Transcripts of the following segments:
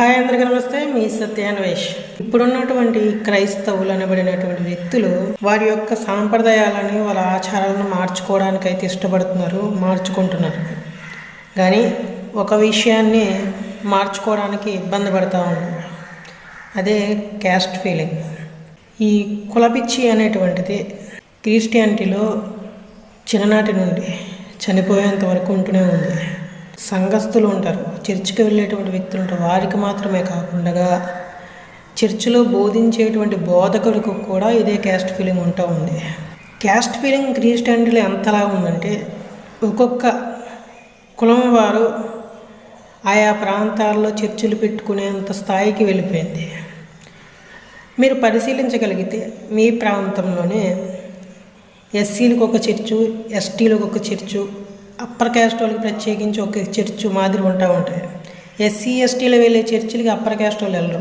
Hi అందరికీ నమస్తే. మీ సత్యాన్వేష్. ఇప్పుడున్నటువంటి క్రైస్తవులు అనబడినటువంటి వ్యక్తులు వారి యొక్క సాంప్రదాయాలని వాళ్ళ ఆచారాలను మార్చుకోవడానికి అయితే ఇష్టపడుతున్నారు, మార్చుకుంటున్నారు. కానీ ఒక విషయాన్ని మార్చుకోవడానికి ఇబ్బంది పడుతూ ఉన్నారు. అదే క్యాస్ట్ ఫీలింగ్. ఈ కులపిచ్చి అనేటువంటిది క్రిస్టియానిటీలో చిన్ననాటి నుండి చనిపోయేంత వరకు ఉంటూనే ఉంది. సంఘస్థులు ఉంటారు, చర్చికి వెళ్ళేటువంటి వ్యక్తులు ఉంటారు. వారికి మాత్రమే కాకుండా చర్చిలో బోధించేటువంటి బోధకులకు కూడా ఇదే క్యాస్ట్ ఫీలింగ్ ఉంటూ ఉంది. క్యాస్ట్ ఫీలింగ్ క్రిస్టియానిటీలో ఎంతలా ఉందంటే ఒక్కొక్క కులం వారు ఆయా ప్రాంతాల్లో చర్చిలు పెట్టుకునేంత స్థాయికి వెళ్ళిపోయింది. మీరు పరిశీలించగలిగితే మీ ప్రాంతంలోనే ఎస్సీలకు ఒక చర్చు, ఎస్టీలకు ఒక చర్చు, అప్పర్ క్యాస్ట్ వాళ్ళకి ప్రత్యేకించి ఒక చర్చు మాదిరి ఉంటాయి. ఎస్సీ ఎస్టీలో వెళ్ళే చర్చిలకి అప్పర్ క్యాస్ట్ వాళ్ళు వెళ్ళరు.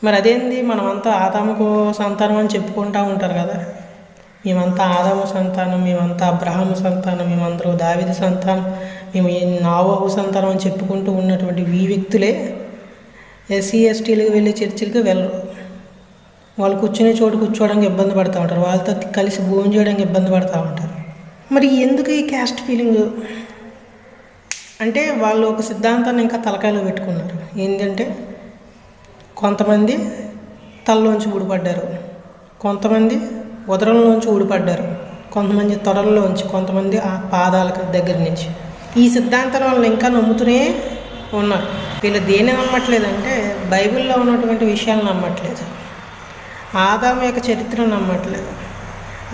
మరి అదేంది, మనమంతా ఆదాముకు సంతానం అని చెప్పుకుంటూ ఉంటారు కదా. మేమంతా ఆదాము సంతానం, మేమంతా అబ్రహాము సంతానం, మేమందరూ దావీదు సంతానం, మేము నోవహు సంతానం అని చెప్పుకుంటూ ఉన్నటువంటి ఈ వ్యక్తులే ఎస్సీ ఎస్టీలకు వెళ్ళే చర్చిలకి వెళ్ళరు. వాళ్ళు కూర్చునే చోటు కూర్చోవడానికి ఇబ్బంది పడుతూ ఉంటారు, వాళ్ళతో కలిసి భోజనం చేయడానికి ఇబ్బంది పడుతూ ఉంటారు. మరి ఎందుకు ఈ క్యాస్ట్ ఫీలింగ్ అంటే వాళ్ళు ఒక సిద్ధాంతాన్ని ఇంకా తలకాయలో పెట్టుకున్నారు. ఏంటంటే కొంతమంది తలలోంచి ఊడిపడ్డారు, కొంతమంది ఉదరంలోంచి ఊడిపడ్డారు, కొంతమంది తొడల్లోంచి, కొంతమంది ఆ పాదాలకు దగ్గర నుంచి. ఈ సిద్ధాంతాన్ని వాళ్ళని ఇంకా నమ్ముతూనే ఉన్నారు. వీళ్ళు దేన్ని నమ్మట్లేదంటే బైబిల్లో ఉన్నటువంటి విషయాలు నమ్మట్లేదు, ఆదాము యొక్క చరిత్రను నమ్మట్లేదు,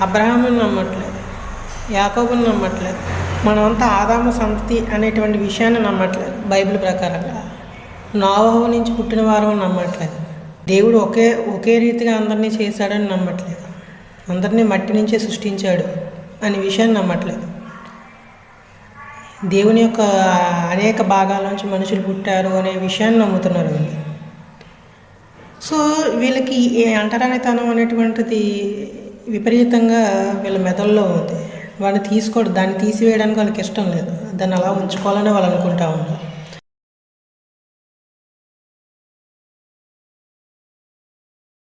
అబ్రహాముని నమ్మట్లేదు, యాకోబుని నమ్మట్లేదు. మనమంతా ఆదాము సంతతి అనేటువంటి విషయాన్ని నమ్మట్లేదు. బైబిల్ ప్రకారంగా నోవహు నుంచి పుట్టిన వారు నమ్మట్లేదు. దేవుడు ఒకే రీతిగా అందరినీ చేశాడని నమ్మట్లేదు. అందరినీ మట్టి నుంచే సృష్టించాడు అనే విషయాన్ని నమ్మట్లేదు. దేవుని యొక్క అనేక భాగాల నుంచి మనుషులు పుట్టారు అనే విషయాన్ని నమ్ముతున్నారు వీళ్ళు. సో వీళ్ళకి అంటరానితనం అనేటువంటిది విపరీతంగా వీళ్ళ మెదడులో ఉంది. వాడిని దాన్ని తీసివేయడానికి వాళ్ళకి ఇష్టం లేదు, దాన్ని అలా ఉంచుకోవాలని వాళ్ళు అనుకుంటా ఉన్నారు.